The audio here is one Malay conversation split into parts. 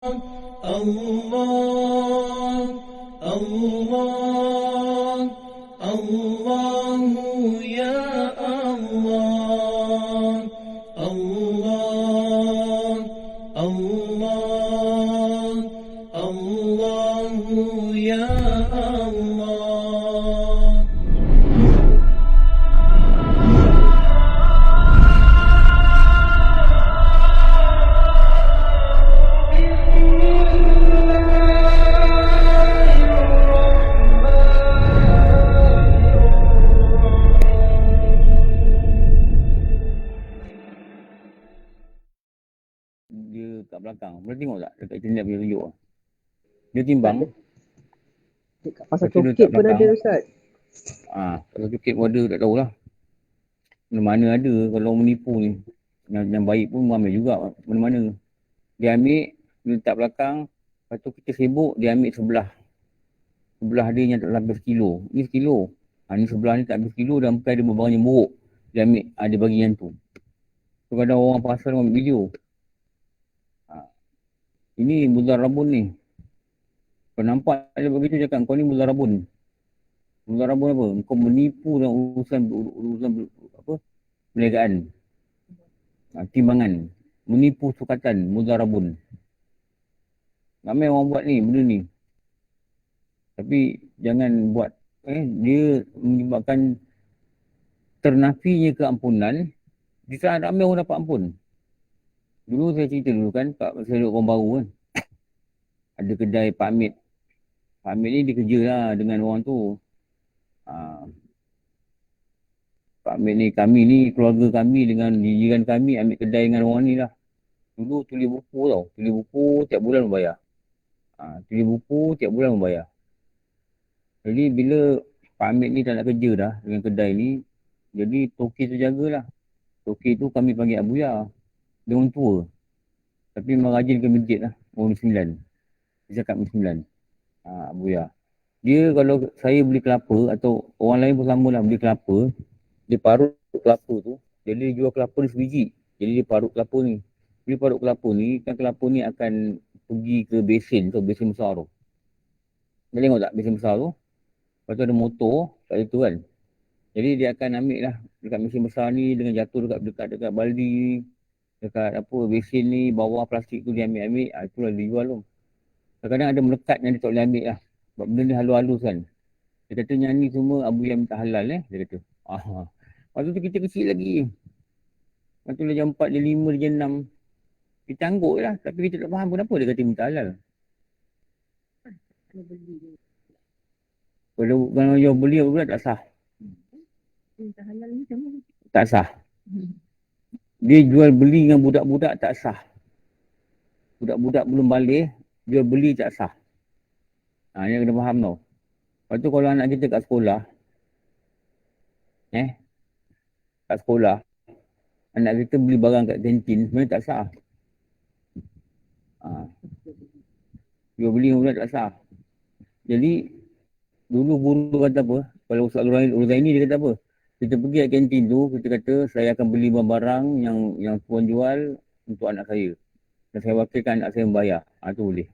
الله الله الله يا الله الله الله الله يا الله. Dia kat belakang. Boleh tengok tak dekat internet punya tunjuk? Dia timbang. Pasal Lepas tu dia cokit kat pun ada belakang. Ustaz. Kalau cokit pun ada, tak tahulah. Mana-mana ada kalau menipu ni. Yang baik pun ambil juga mana-mana. Dia ambil, dia letak belakang. Lepas tu kita sibuk, dia ambil sebelah. Sebelah dia yang tak lebih sekilo. Ni sekilo. Ni sebelah ni tak lebih sekilo dan bukan ada barang yang buruk. Dia ambil, dia bagi yang tu. So kadang orang pasal orang ambil video. Ini bulan Rabun ni. Kau nampak dia begitu cakap, kau ni bulan Rabun. Bulan Rabun apa? Kau menipu dalam urusan apa? Perniagaan. Timbangan. Menipu sukatan bulan Rabun. Ramai orang buat ni, benda ni. Tapi jangan buat. Dia menyebabkan ternafinya keampunan. Di sana ramai orang dapat ampun. Dulu saya cerita dulu kan, saya duduk orang baru kan. Ada kedai Pak Amit. Pak Amit ni dia kerja lah dengan orang tu. Pak Amit ni, kami ni, keluarga kami dengan jiran kami ambil kedai dengan orang ni lah. Dulu tulis buku tau. Tulis buku tiap bulan membayar. Tulis buku tiap bulan membayar. Jadi bila Pak Amit ni tak nak kerja dah dengan kedai ni, jadi toki tu jagalah. Toki tu kami panggil Abuya. Dia orang tua. Tapi memang rajin ke masjid lah. Orang 9. Dia cakap 9. Abuya. Dia kalau saya beli kelapa atau orang lain pun sama lah beli kelapa, dia parut kelapa tu. Jadi dia jual kelapa ni sebiji. Jadi dia parut kelapa ni. Dia parut kelapa ni, kan kelapa ni akan pergi ke besin tu, besin besar tu. Dia tengok tak besin besar tu? Lepas tu ada motor kat situ kan. Jadi dia akan ambil lah dekat mesin besar ni dengan jatuh dekat baldi, dekat apa besin ni, bawah plastik tu dia ambil. Itulah dia jual tu. Kadang-kadang ada melekat yang dia tak boleh ambil lah. Sebab benda ni halus-halus kan. Dia kata nyanyi semua Abu yang minta halal dia kata. Waktu tu kita kecil lagi. Waktu tu jam 4, jam 5, jam 6. Kita angguk lah. Tapi kita tak faham kenapa dia kata minta halal. Kalau jual beli apa pula tak sah. Minta halal ni macam mana? Tak sah. Dia jual beli dengan budak-budak tak sah. Budak-budak belum balik, jual beli tak sah. Yang kena faham tau. Lepas tu kalau anak kita kat sekolah, kat sekolah, anak kita beli barang kat kantin, sebenarnya tak sah. Jual beli dengan budak tak sah. Jadi, dulu guru kata apa, kalau Ustaz Ruzaini dia kata apa, kita pergi kat kantin tu, kita kata saya akan beli barang yang tuan jual untuk anak saya. Dan saya wakilkan anak saya membayar. Tu boleh.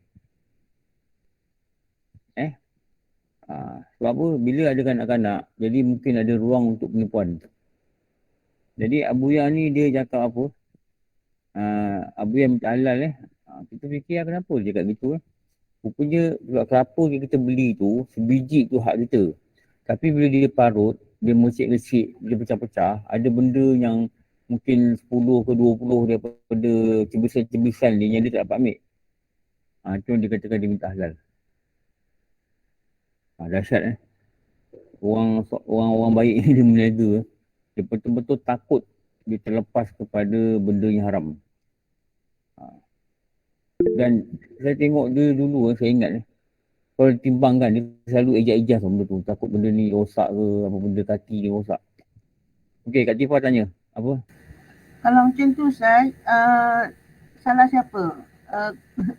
Sebab apa? Bila ada kanak-kanak, jadi mungkin ada ruang untuk penipuan. Jadi Abuya ni dia cakap apa? Abuya minta halal kita fikir kenapa dia cakap gitu Rupanya sebab kelapa yang kita beli tu, sebiji tu hak kita. Tapi bila dia parut, dia mesik-mesik, dia pecah-pecah, ada benda yang mungkin 10 ke 20 daripada cebisan-cebisan dia yang dia tak dapat ambil. Itu yang dia katakan dia minta halal. Dahsyat Orang baik ni dia meniaga. Dia betul-betul takut dia terlepas kepada benda yang haram. Dan saya tengok dia dulu, saya ingat kalau ditimbangkan, dia selalu ejak-ejak benda tu. Takut benda ni rosak ke, apa benda kaki ni rosak. Okey, Kak Tifah tanya. Apa? Kalau macam tu Ustaz, salah siapa?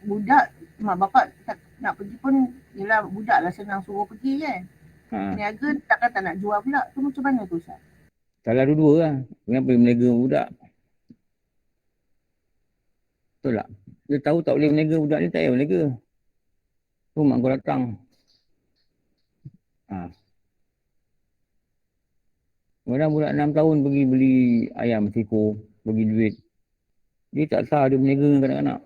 Budak, mak bapak nak pergi pun, yelah budak lah senang suruh pergi kan. Peniaga takkan tak nak jual pula. Tu macam mana tu Ustaz? Salah dua-dua lah. Kenapa dia meniaga budak? Betul tak? Dia tahu tak boleh berniaga budak ni, tak payah berniaga. Tu mak kau datang. Ha. Kadang budak 6 tahun pergi beli ayam sekor, bagi duit. Dia tak sah dia berniaga dengan kanak-kanak.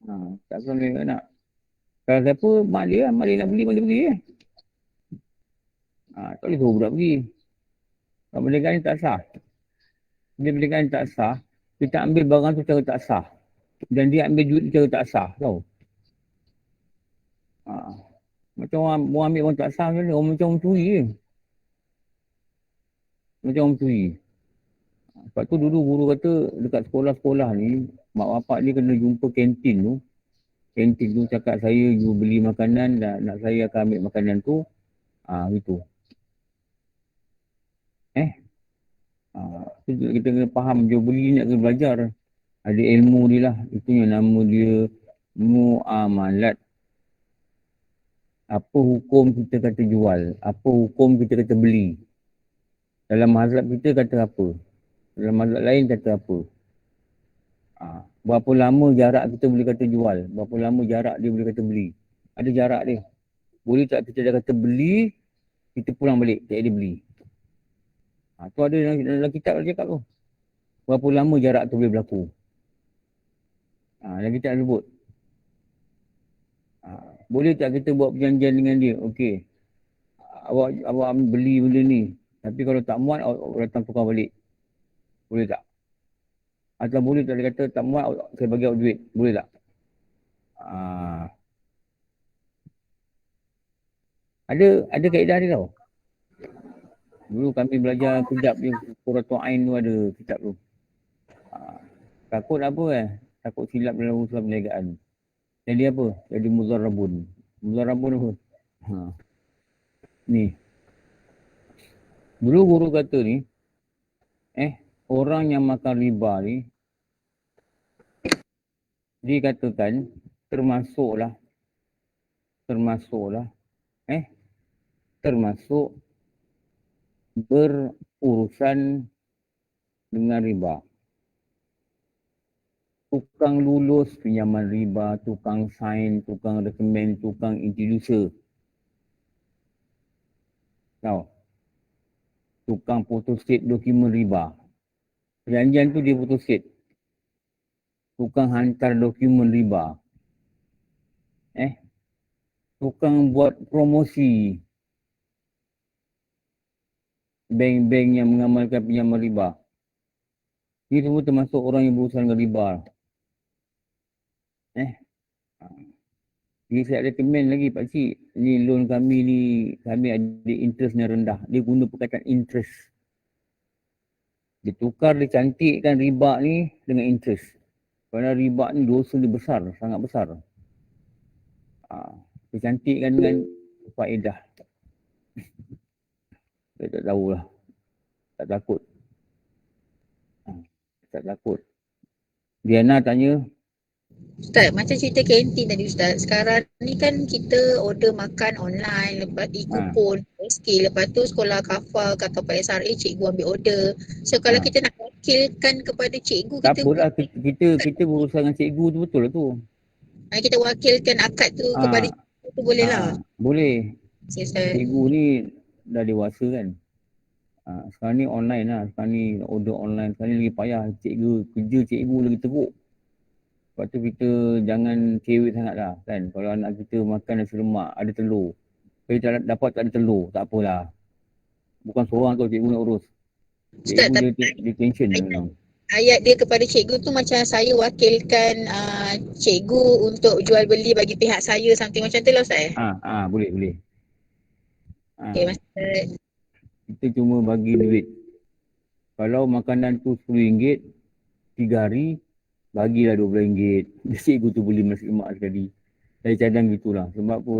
Ha. Tak sah dengan kanak-kanak. Kalau siapa, mak dia lah. Mak dia nak beli, mak dia beli eh. Ha. Tak boleh suruh budak pergi. Kalau berniaga ni tak sah. Dia berniaga ni tak sah. Kita ambil barang tu cara tak sah. Dan dia ambil duit cara tak sah. Tahu? Ha. Macam orang ambil orang tak sah macam ni. Orang macam orang curi je. Macam orang curi. Sebab tu dulu guru kata dekat sekolah-sekolah ni, mak bapak dia kena jumpa kantin tu. Kantin tu cakap saya you beli makanan dan nak saya akan ambil makanan tu. Gitu. Kita kena faham jual beli ni nak kena belajar. Ada ilmu dia lah. Itu yang nama dia muamalat. Apa hukum kita kata jual? Apa hukum kita kata beli? Dalam mazhab kita kata apa? Dalam mazhab lain kata apa? Berapa lama jarak kita boleh kata jual? Berapa lama jarak dia boleh kata beli? Ada jarak dia. Boleh tak kita dah kata beli, kita pulang balik. Tak ada beli. Tu ada dalam kitab dia cakap tu. Berapa lama jarak tu boleh berlaku? Dalam kitab sebut. Boleh tak kita buat perjanjian dengan dia? Okey. Awak beli benda ni. Tapi kalau tak muat, awak datang tukar balik. Boleh tak? Atau boleh tak dia kata tak muat, saya bagi awak duit. Boleh tak? Ada kaedah dia tau. Dulu kami belajar kejap dia, Qurratu Ain tu ada kitab tu. Takut apa Takut silap dalam urusan perniagaan. Jadi apa? Jadi muzarrabun. Muzarrabun apa? Ni. Dulu guru kata ni, orang yang makan riba ni, dikatakan termasuk berurusan dengan riba. Tukang lulus pinjaman riba, tukang sign, tukang rekomen, tukang introducer. Tahu? Tukang photostat dokumen riba. Perjanjian tu dia photostat. Tukang hantar dokumen riba. Tukang buat promosi. Bank-bank yang mengamalkan pinjaman riba. Ini semua termasuk orang yang berurusan dengan riba. Jadi saya recommend lagi Pak Cik, ni loan kami ni, kami ada interestnya rendah. Dia guna perkataan interest. Dia tukar, dia cantikkan riba ni dengan interest. Kerana riba ni dosa dia besar, sangat besar. Dia cantikkan dengan faedah. Saya tak tahulah. Tak takut. Tak takut. Diana tanya. Ustaz, macam cerita kantin tadi Ustaz. Sekarang ni kan kita order makan online, lepas e-coupon, skill, lepas tu sekolah kafal atau PSRA cikgu ambil order. So kalau kita nak wakilkan kepada cikgu, tak apalah, kita berurusan dengan cikgu tu, betul lah tu. Kita wakilkan akad tu kepada cikgu tu boleh lah. Boleh. Cikgu ni dah dewasa kan. Sekarang ni online lah. Sekarang ni order online. Sekarang ni lagi payah. Kerja cikgu lagi teruk. Lepas tu kita jangan cewek sangat lah kan. Kalau anak kita makan nasi lemak, ada telur. Kalau tak dapat tak ada telur, tak apalah. Bukan seorang tu cikgu nak urus. Cikgu dia tension memang. Ayat dia kepada cikgu tu macam saya wakilkan cikgu untuk jual beli bagi pihak saya, something macam tu lah Ustaz. Boleh. Okay, Master. Kita cuma bagi duit. Kalau makanan tu RM10, 3 hari, bagilah RM12. Cikgu tu beli nasi lemak sekali. Saya cadang gitulah. Sebab apa?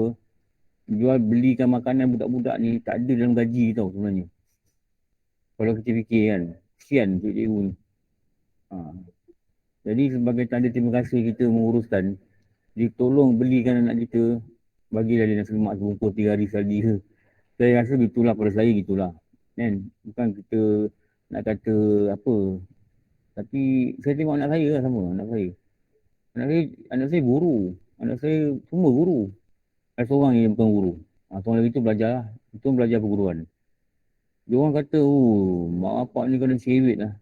Jual belikan makanan budak-budak ni tak ada dalam gaji tau sebenarnya. Kalau kita fikir kan. Kesian cikgu ni. Jadi sebagai tanda terima kasih kita menguruskan, dia tolong belikan anak kita, bagilah dia nasi lemak sebungkus 3 hari sekali. Saya rasa gitulah, pada saya gitulah. Kan? Bukan kita nak kata apa. Tapi saya tengok anak saya lah sama, anak saya. Anak saya guru. Anak saya semua guru. Ada seorang yang bukan guru. Seorang lagi tu belajar lah. Itu belajar perguruan. Dia orang kata, mak bapak ni kena sewet lah.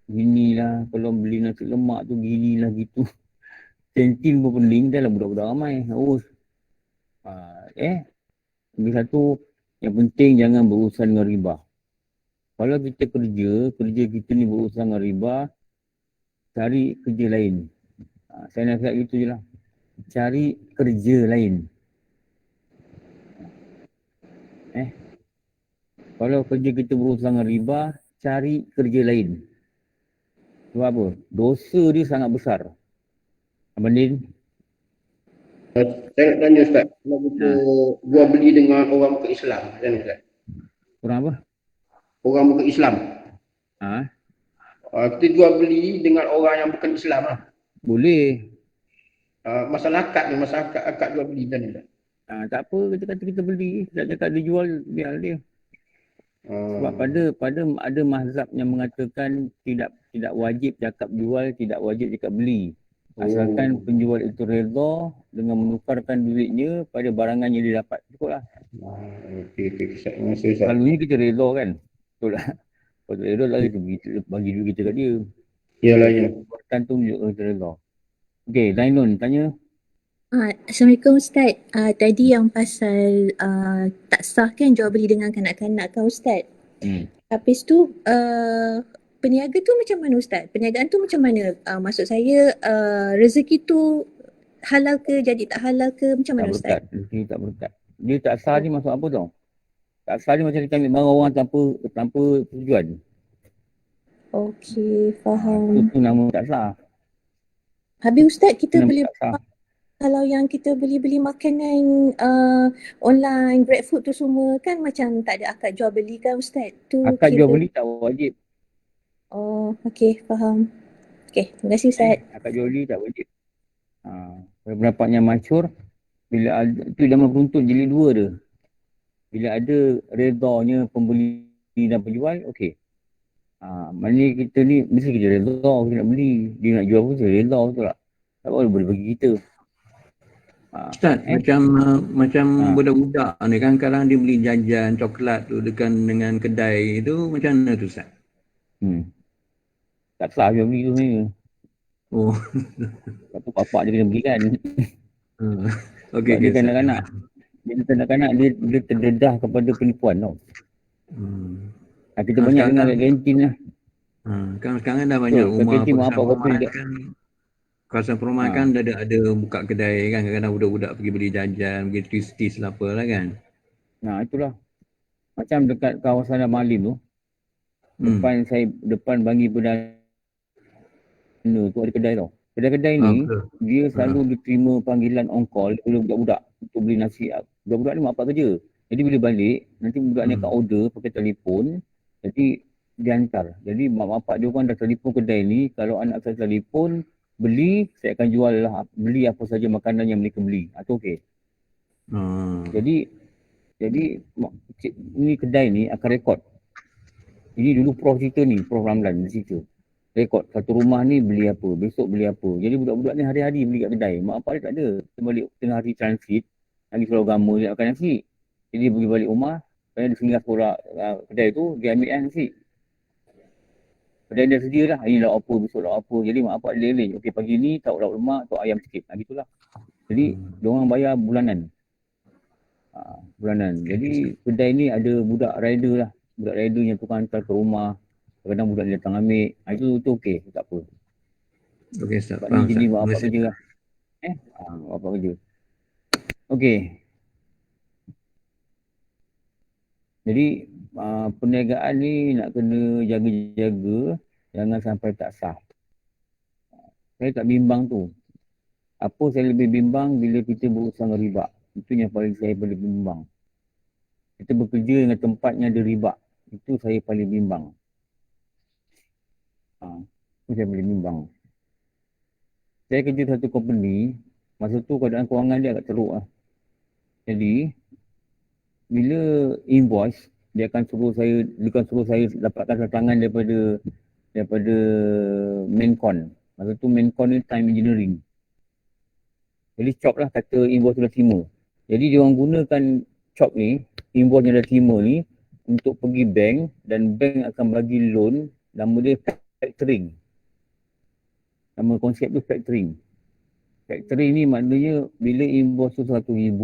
Ginilah, kalau beli nasi lemak tu ginilah gitu. Kantin pun pening dah lah budak-budak ramai. Lagi satu, yang penting jangan berurusan dengan riba. Kalau kita kerja kita ni berurusan dengan riba, cari kerja lain. Saya nasihat gitu je lah. Cari kerja lain. Kalau kerja kita berurusan dengan riba, cari kerja lain. Sebab apa? Dosa dia sangat besar. Abang Din? Saya nak tanya Ustaz, kalau kita jual beli dengan orang bukan Islam, macam mana Ustaz? Kurang apa? Orang bukan Islam. Kita jual beli dengan orang yang bukan Islam lah. Boleh. Masalah akad jual beli macam mana Ustaz? Tak apa, kita kata kita beli. Tak cakap dia jual, biar dia. Sebab ada mazhab yang mengatakan tidak wajib cakap jual, tidak wajib cakap beli. Asalkan penjual itu redha dengan menukarkan duitnya pada barangan yang dia dapat. Cukup lah. Okey. Selalunya kita redha kan. Betul lah. Kalau redha lah kita bagi duit kita kat dia. Yalah. Perbuatan tu menunjukkan kita redha. Okey, Lainun tanya. Assalamualaikum Ustaz. Tadi yang pasal tak sah kan jual beli dengan kanak-kanak kan Ustaz. Habis tu peniaga tu macam mana Ustaz? Perniagaan tu macam mana? Maksud saya rezeki tu halal ke, jadi tak halal ke, macam mana Ustaz? Rezeki tak berkat. Dia tak sah ni maksud apa tau? Tak sah ni macam kita ambil barang orang tanpa tujuan. Okey, faham. Itu nama tak sah. Habis Ustaz kita boleh tak sah. Kalau yang kita beli makanan online, GrabFood tu semua kan macam tak ada akad jual beli kan Ustaz? Tu akad jual beli tak wajib. Oh, okey, faham. Okey, terima kasih Ustaz. Akad jual beli tak wajib. Pendapatnya masyhur, bila ada, itu zaman peruntut jilid 2 dia. Bila ada redanya pembeli dan penjual, okey. Maknanya kita ni mesti kita redha, kita nak beli. Dia nak jual pun kita redha, betul tak? Tak boleh bagi kita. Ustaz, macam budak-budak ni kan kadang dia beli jajan coklat tu dengan kedai tu, macam mana tu Ustaz? Tak sah jual beli tu sebenarnya. Oh. Satu bapak je kena beli kan. Okey. Dia kanak-kanak. Dia terdedah kepada penipuan tau. Kita banyak dengar kat kantin lah. Kan sekarang dah banyak rumah perumahan kan. Kawasan perumahan kan ada buka kedai kan. Kadang-kadang budak-budak pergi beli jajan, pergi tis-tis lah apa lah kan. Itulah. Macam dekat kawasan Malim tu. Depan Bangi Perdana tu ada kedai tau. Kedai-kedai ni dia selalu diterima panggilan on call oleh budak-budak untuk beli nasi. Budak-budak ni mak bapak kerja. Jadi bila balik, nanti budak ni akan order pakai telefon. Jadi dia hantar. Jadi mak bapak dia kan dah telefon kedai ni, kalau anak saya telefon beli, saya akan jual lah, beli apa saja makanan yang mereka beli. Itu okey. Jadi ni kedai ni akan rekod. Jadi dulu Prof cerita ni, Prof Ramlan dia cerita. Rekod satu rumah ni beli apa, besok beli apa. Jadi budak-budak ni hari-hari beli kat kedai. Mak bapak dia tak ada. Dia balik tengah hari transit, lagi Pulau Gama dia nak makan nasi. Jadi dia pergi balik rumah, dia singgah sekolah kedai tu, dia ambil nasi. Kedai dia sedia lah, ini lauk apa, besok lauk apa. Jadi mak bapak dia leleh. Okey, pagi ni tahu lauk lemak, tahu ayam sikit. Gitulah. Jadi diorang bayar bulanan. Jadi kedai ni ada budak rider lah. Budak rider yang tukang hantar ke rumah. Kadang-kadang budak dia datang ambil. Itu okey, tak apa. Okey Ustaz. Sebab ni jadi mak bapak kerja lah. Mak bapak kerja. Okey. Jadi perniagaan ni nak kena jaga-jaga, jangan sampai tak sah. Saya tak bimbang tu. Apa saya lebih bimbang bila kita berurusan dengan riba. Itu yang paling saya paling bimbang. Kita bekerja dengan tempatnya ada riba. Itu saya paling bimbang. Itu saya paling bimbang. Saya kerja satu company, masa tu keadaan kewangan dia agak teruk lah. Jadi, bila invoice, dia akan suruh saya dapatkan tangan daripada Maincon. Masa tu Maincon ni time engineering. Jadi CHOP lah kata invoice dah terima. Jadi dia orang gunakan CHOP ni, invoice yang dah terima ni untuk pergi bank dan bank akan bagi loan, nama dia factoring. Nama konsep tu factoring. Factoring ni maknanya bila invoice tu RM100,000,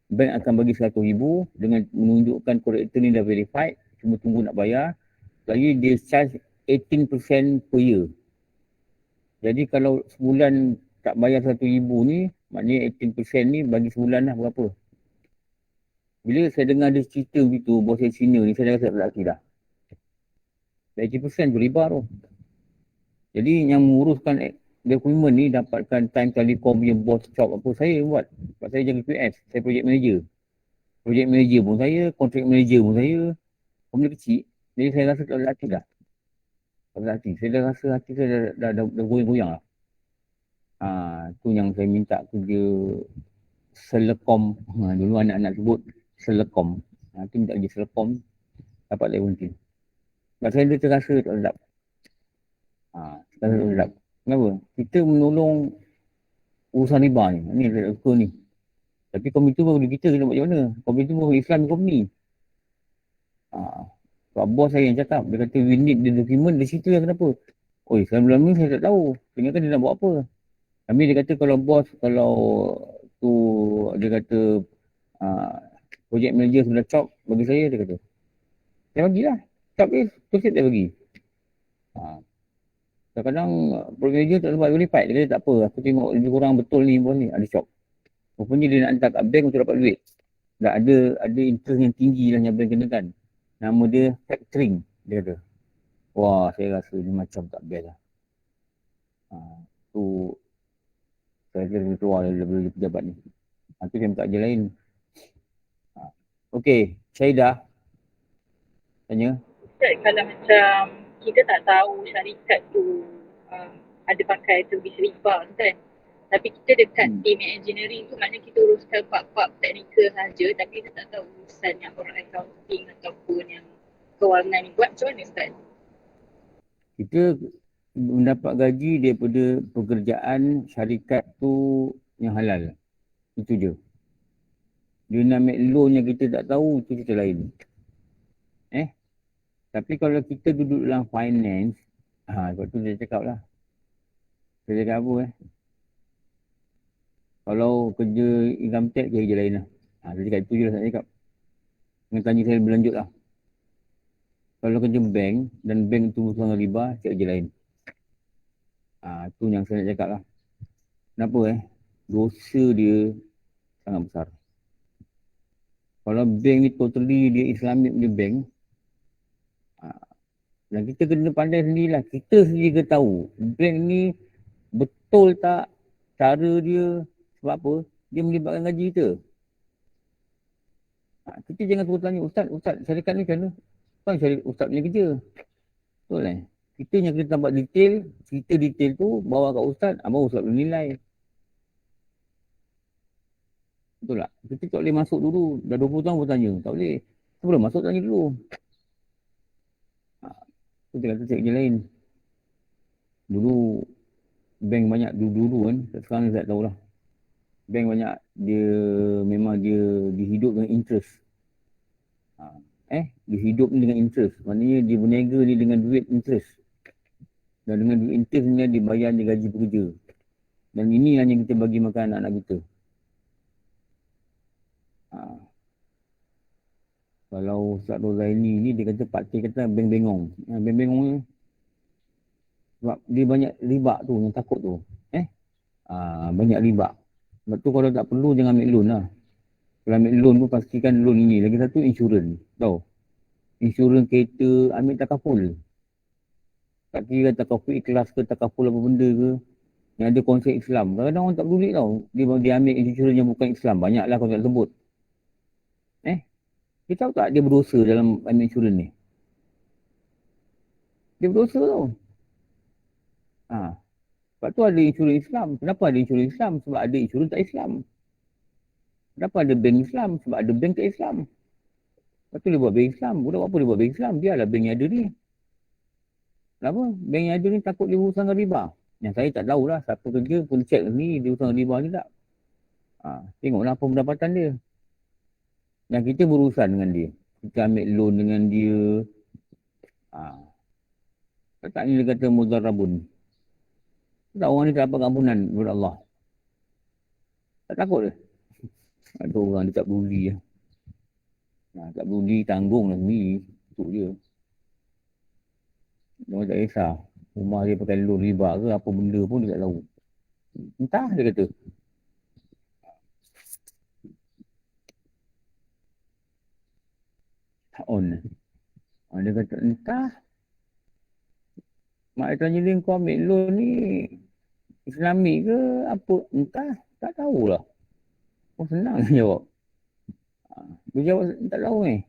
bank akan bagi RM100,000 dengan menunjukkan korektor ni dah verified, cuma tunggu nak bayar. Lagi dia charge 18% per year. Jadi kalau sebulan tak bayar RM100,000 ni, maknanya 18% ni bagi sebulan lah berapa. Bila saya dengar dia cerita begitu, bos saya senior ni, saya rasa tak lelaki dah. 80% tu riba tu. Jadi yang menguruskan dokumen ni dapatkan Time Telecom punya bos CHOP apa, saya buat. Sebab saya jaga QS, saya project manager. Project manager pun saya, contract manager pun saya. Benda kecil. Jadi saya rasa tak lelaki dah. Tak lelaki. Saya dah rasa hati saya dah goyang-goyang lah. Tu yang saya minta kerja Selekom. Dulu anak-anak sebut Selekom. Tu minta kerja Selekom. Dapat level nanti. Sebab saya dia terasa tak sedap. Terasa tak sedap. Kenapa? Kita menolong urusan riba ni. Ni saya suka ni. Tapi komite tu baru kita kena buat macam mana? Komite tu baru Islam company. Sebab bos saya yang cakap. Dia kata we need the document. Dia cerita yang kenapa. Oi, sebelum ni saya tak tahu. Ternyata dia nak buat apa. Kami dia kata kalau bos, kalau tu dia kata project manager sudah CHOP bagi saya, dia kata. Saya bagilah. CHOP ni terus saya bagi. Kadang-kadang project manager tak dapat verified. Dia kata tak apa. Aku tengok lebih kurang betul ni bos ni. Ada CHOP. Rupanya dia nak hantar kat bank untuk dapat duit. Dah ada interest yang tinggi lah yang bank kenakan. Nama dia factoring. Dia kata. Wah, saya rasa ni macam tak best lah. Tu saya kira keluar dari pejabat ni. Tu saya minta kerja lain. Okey, Syaidah tanya. Ustaz, kalau macam kita tak tahu syarikat tu ada pakai servis riba kan, tapi kita dekat team engineering tu, maknanya kita uruskan part-part teknikal saja, tapi kita tak tahu urusan yang orang accounting ataupun yang kewangan ni buat macam mana Ustaz? Kita mendapat gaji daripada pekerjaan syarikat tu yang halal. Itu je. Dia nak make loan yang kita tak tahu, itu cerita lain. Tapi kalau kita duduk dalam finance, sebab tu saya cakap lah. Saya cakap apa Kalau kerja income tax, kerja lain lah. Saya cakap itu je lah saya cakap. Dengan tanya saya berlanjut lah. Kalau kerja bank, dan bank tu bersama riba, cakap kerja lain. Itu yang saya nak cakap lah. Kenapa dosa dia sangat besar. Kalau bank ni totally dia Islamic punya bank, dan kita kena pandai sendirilah. Kita sendiri kena tahu bank ni betul tak cara dia. Sebab apa? Dia melibatkan gaji kita. Kita jangan terus tanya, Ustaz, syarikat ni macam mana? Kan Ustaz punya kerja. Betul Kita yang kena tambah detail, cerita detail tu bawa kat Ustaz, baru Ustaz boleh nilai. Betul tak? Kita tak boleh masuk dulu. Dah 20 tahun pun tanya. Tak boleh. Sebelum masuk tanya dulu. Kita kata cek kerja lain. Dulu bank banyak dulu kan. Sekarang saya tak tahulah. Bank banyak dia memang dia dihidup dengan interest. Dihidup ni dengan interest. Maknanya dia berniaga ni dengan duit interest. Dan dengan duit interest ni dia bayar dia gaji pekerja. Dan ini hanya kita bagi makan anak-anak kita. Kalau Ustaz Rozaini ni dia kata parti kata bank bengong. Bank bengong ni sebab dia banyak riba tu yang takut tu. Banyak riba. Sebab tu kalau tak perlu jangan ambil loan lah. Kalau ambil loan tu pastikan loan ini. Lagi satu insurans. Tahu? Insurans kereta ambil takaful. Tak kira takaful ikhlas ke takaful apa benda ke. Yang ada konsep Islam. Kadang-kadang orang tak peduli tau. Dia ambil insurans yang bukan Islam. Banyaklah kau tak sebut. Dia tahu tak dia berdosa dalam ambil insurans ni? Dia berdosa tau. Sebab tu ada insurans Islam. Kenapa ada insurans Islam? Sebab ada insurans tak Islam. Kenapa ada bank Islam? Sebab ada bank tak Islam. Lepas tu dia buat bank Islam. Budak apa dia buat bank Islam? Biarlah bank yang ada ni. Kenapa? Bank yang ada ni takut dia berurusan dengan riba. Yang saya tak tahulah. Siapa kerja pun check ni dia berurusan dengan riba ni tak. Tengoklah apa pendapatan dia. Dan kita berurusan dengan dia. Kita ambil loan dengan dia. Katanya dia kata mudarabun. Tak orang ni tak dapat ampunan kepada Allah. Tak takut dia. Ada orang dia tak peduli lah. Tak peduli, tanggung lah sendiri. Untuk dia. Dia tak kisah. Rumah dia pakai loan riba ke apa benda pun dia tak tahu. Entah dia kata. Tak on. Dia kata entah. Mak dia tanya dia kau ambil loan ni Islamik ke apa. Entah. Tak tahulah. Kau senang jawab. Dia jawab tak tahu ni.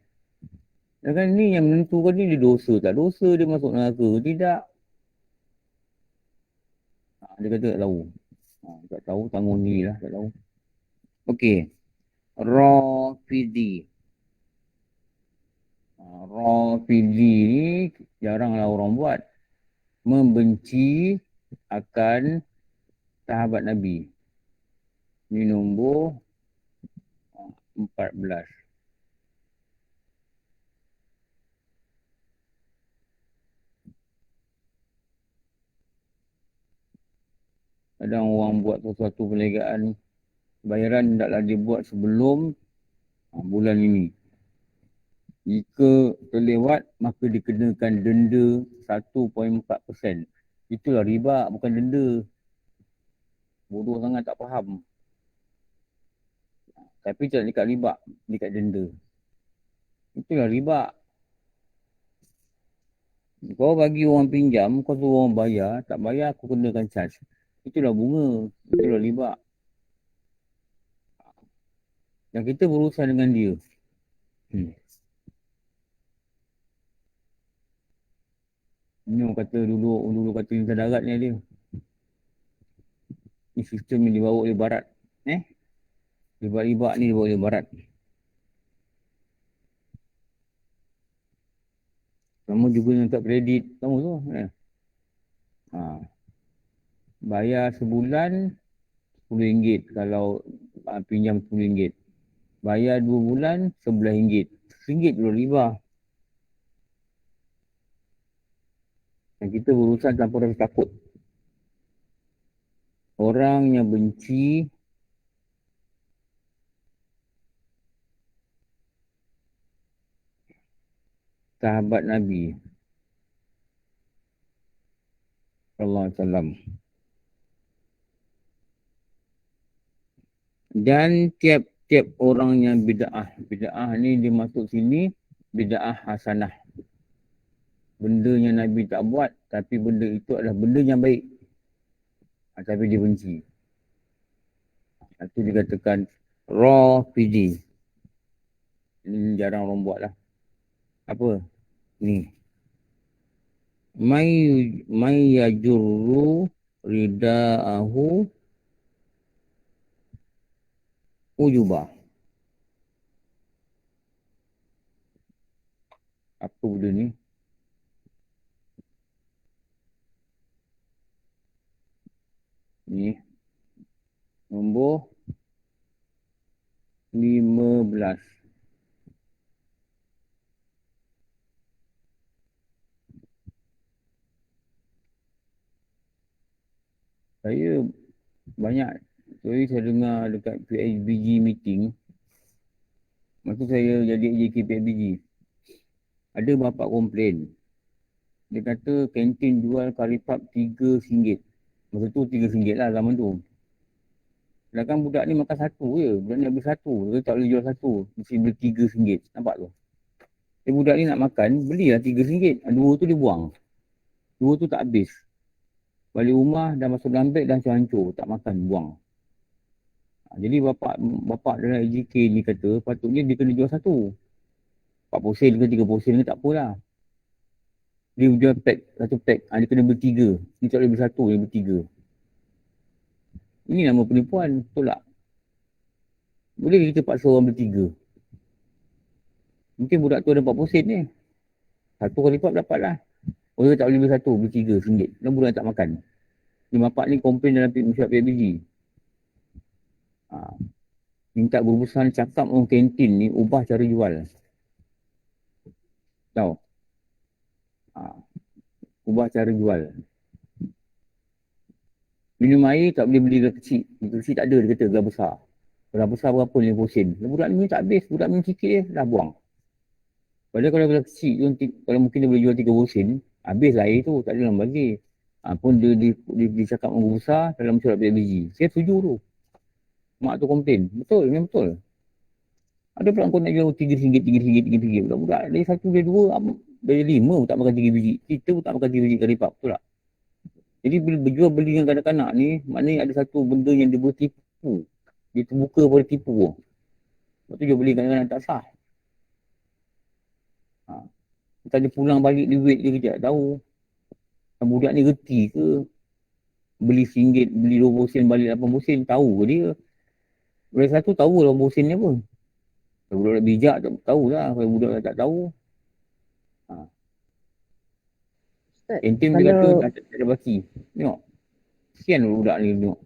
Dan ni yang menentukan ni dia dosa tak dosa dia masuk neraka tidak. Dia kata tak tahu. Tak tahu tanggung ni lah tak tahu. Okey. Rafidi. Rafidi ni jaranglah orang buat. Membenci akan sahabat Nabi. Ini nombor 14. Kadang orang buat sesuatu perniagaan bayaran hendaklah dia buat sebelum bulan ini. Jika terlewat maka dikenakan denda 1.4%. Itulah riba bukan denda. Bodoh sangat tak faham. Tapi tak dekat riba, dekat denda. Itulah riba. Kau bagi orang pinjam, kau suruh orang bayar, tak bayar aku kenakan charge. Itulah bunga, itulah riba. Dan kita berurusan dengan dia. Ini orang kata dulu kata Lintas Darat ni dia. Ini sistem yang dibawa oleh Barat. Riba-riba ni dibawa oleh Barat. Sama juga yang tak kredit. Kamu tu. Bayar sebulan RM10 kalau pinjam RM10. Bayar 2 bulan RM11. RM1 dulu riba. Dan kita berurusan tanpa rasa takut. Orang yang benci sahabat Nabi sallallahu alaihi wasallam. Dan tiap-tiap orang yang bid'ah. Bid'ah ni dia masuk sini bid'ah hasanah. Benda yang Nabi tak buat tapi benda itu adalah benda yang baik. Tapi dia benci. Itu dikatakan Rafidi. Ini jarang orang buat lah. Apa? Ni. May yajurru rida'ahu ujubah. Apa benda ni? Ni. Nombor 15. Saya banyak. Saya dengar dekat PIBG meeting. Masa saya jadi AJK PIBG. Ada bapak komplain. Dia kata kantin jual kari pap RM3. Masa tu RM3 lah zaman tu. Sedangkan budak ni makan satu je. Budak ni habis satu. Dia tak boleh jual satu. Mesti beli RM3. Nampak tu? Budak ni nak makan, belilah RM3. Dua tu dia buang. Dua tu tak habis. Balik rumah dah masuk dalam beg dan hancur. Tak makan, buang. Jadi bapak dalam AJK ni kata, patutnya dia kena jual satu. 40 sen ke 30 sen ke tak apalah. Dia jual pack, satu pack. Dia kena beli 3. Dia tak boleh beli satu, dia beli 3. Ini nama penipuan, betul tak? Boleh kita paksa orang beli 3? Mungkin budak tu ada 40 sen ni. Satu kali pap dapat lah. Dia tak boleh beli satu, beli RM3. Dan budak tak makan. Ni bapak ni komplain dalam pihak PIBG. minta guru besar ni cakap orang kantin ni ubah cara jual. Tahu? Ubah cara jual. Minum air tak boleh beli gelas kecil. Gelas kecil tak ada, dia kata gelas besar. Gelas besar berapa 50 sen. Budak ni tak habis, budak minum sikit je, dah buang. Padahal kalau gelas kecil tu, kalau mungkin dia boleh jual 30 sen, habislah air tu, tak ada orang bagi. Pun dia cakap dengan guru besar, dalam surat biji. Saya setuju tu. Mak tu komplain. Betul, memang betul. Ada pula kau nak jual RM3. Budak-budak dari 1, dari 2, dari 5 pun tak makan 3 biji. Kita pun tak makan 3 biji karipap. Betul tak? Jadi bila berjual beli dengan kanak-kanak ni, maknanya ada satu benda yang dia boleh tipu. Dia terbuka pada tipu. Sebab tu jual beli kanak-kanak tak sah. Kita ada pulang balik duit dia kejap tak tahu. Budak ni reti ke? Beli RM1, beli 20 sen balik 80 sen. Tahu ke dia? Dari satu tahu 80 sen ni apa. Kalau budak bijak tak tahu lah. Kalau budak tak tahu. Kantin dia kata tak ada baki. Tengok. Kesian budak ni tengok.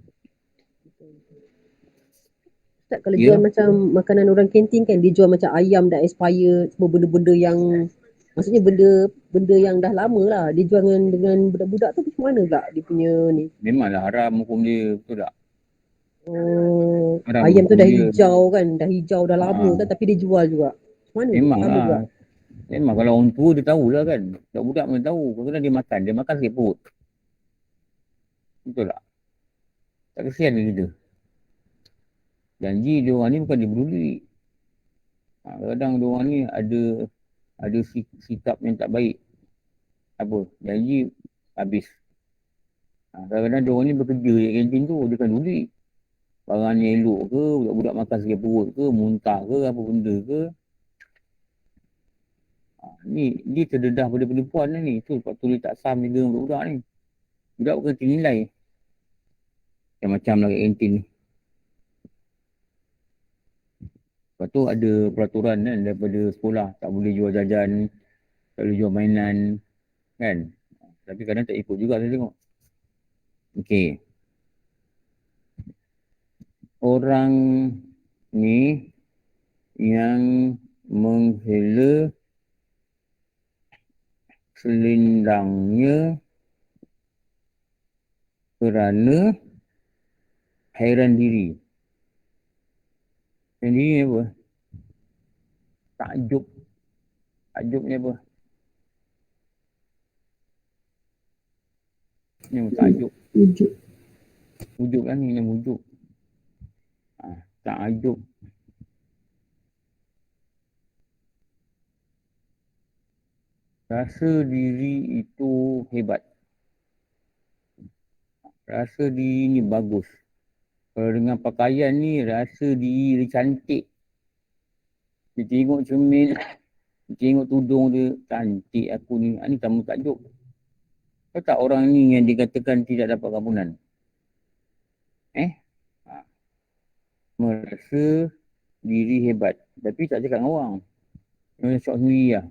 Ustaz, kalau jual macam makanan orang kantin kan, dia jual macam ayam dah expired, semua benda-benda yang maksudnya benda yang dah lama lah. Dia jual dengan budak-budak tu macam mana pula dia punya ni? Memanglah haram hukum dia, betul tak? Ayam tu dah hijau kan, dah hijau dah lama kan, tapi dia jual juga. Macam mana? Memanglah. Memang kalau orang tua dia tahulah kan. Budak-budak mana tahu. Kadang-kadang dia makan sikit perut. Betul tak? Tak kesian dia kita. Janji dia orang ni bukan dia peduli. Kadang-kadang dia orang ni ada sikap yang tak baik. Apa? Janji habis. Kadang-kadang dia orang ni bekerja kat kantin tu, dia kan peduli. Barang ni elok ke, budak-budak makan sikit perut ke, muntah ke, apa benda ke. Ni dia terdedah pada penipuan ni. Tu sebab tu dia tak saham juga budak-budak ni. Budak bukan nilai. Macam-macam lah kat kantin ni. Lepas tu ada peraturan kan daripada sekolah. Tak boleh jual jajan, tak boleh jual mainan. Kan? Tapi kadang tak ikut juga saya tengok. Okey. Orang ni yang menghela selendangnya kerana hairan diri. Hairan diri ni apa? Takjub. Takjub ni apa? Ni takjub. Wujud kan ni wujud. Takjub. Rasa diri itu hebat. Rasa diri ni bagus. Kalau dengan pakaian ni, rasa diri cantik. Dia tengok cermin, dia tengok tudung dia, cantik aku ni. Ni tamu takjub. Kau tak orang ni yang dikatakan tidak dapat kampunan? Merasa diri hebat. Tapi tak cakap dengan orang. Dia syok sendiri lah.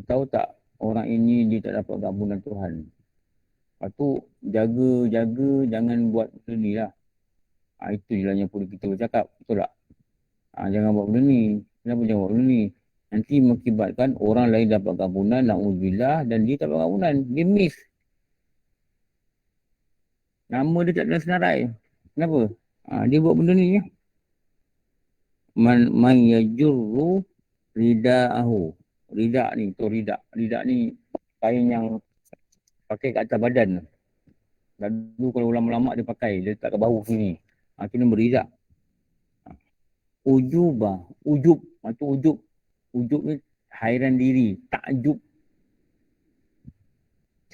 Tahu tak, orang ini dia tak dapat kampunan Tuhan. Lepas tu, jaga jangan buat benda ni lah. Itu je lah yang perlu kita bercakap. Betul tak? Jangan buat benda ni. Kenapa jangan buat benda ni? Nanti mengakibatkan orang lain dapat kampunan, na'udzubillah, dan dia tak dapat kampunan. Dia miss. Nama dia tak ada senarai. Kenapa? Dia buat benda ni. Man yajurru rida'ahu. Ridak ni, tu ridak. Ridak ni kain yang pakai kat atas badan. Lalu kalau ulama-ulama dia pakai, dia letak kat bahu sini. Itu nama ridak. Ujubah. Ujub. Itu ujub. Ujub ni hairan diri. Takjub.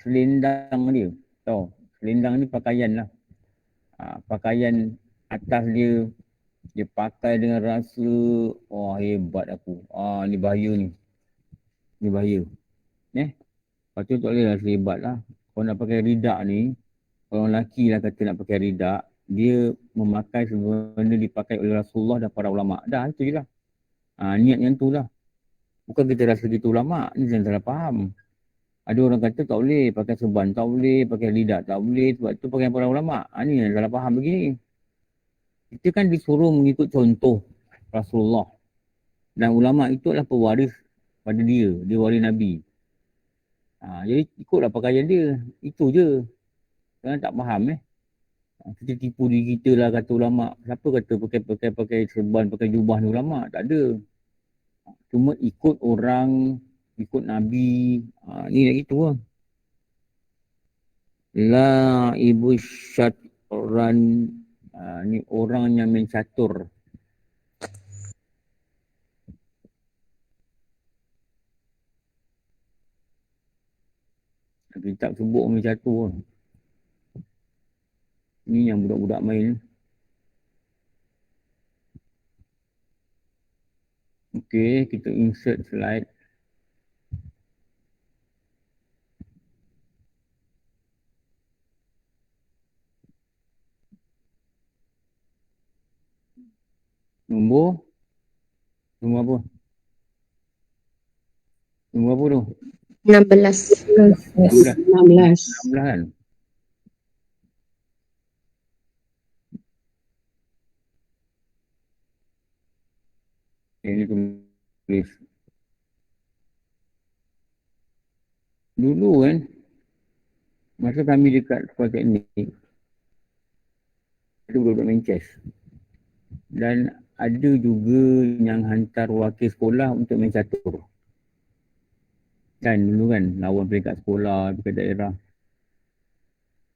Selendang dia. Tahu? Selendang ni pakaian lah. Pakaian atas dia. Dia pakai dengan rasa, hebat aku. Ni bahaya ni. Ni bahaya. Lepas tu tak boleh rasa hebat lah. Kalau nak pakai ridak ni, orang lelaki lah kata nak pakai ridak, dia memakai sebenarnya dipakai oleh Rasulullah dan para ulama'. Dah, itu je lah. Niat yang tu lah. Bukan kita rasa kita ulama'. Ni jangan salah faham. Ada orang kata tak boleh pakai serban, tak boleh pakai ridak, tak boleh. Sebab tu pakai para ulama'. Ni yang salah faham begini. Kita kan disuruh mengikut contoh Rasulullah. Dan ulama itu adalah pewaris pada dia. Dia waris Nabi. Jadi ikutlah pakaian dia. Itu je. Jangan tak faham kita tipu diri kita lah kata ulama. Siapa kata pakai serban, pakai jubah ni ulama? Tak ada. Cuma ikut orang, ikut Nabi. Ni dah gitu lah. La ibu syatran. Ni orang yang main catur. Kitab sebut main catur lah. Ni yang budak-budak main. Okey, kita insert slide. Nombor apa? Nombor apa tu? 16. 16. 16 kan? Ini tulis. Dulu kan, masa kami dekat sekolah teknik, ada budak-budak main chess. Dan ada juga yang hantar wakil sekolah untuk main catur. Kan dulu kan, lawan peringkat sekolah, peringkat daerah.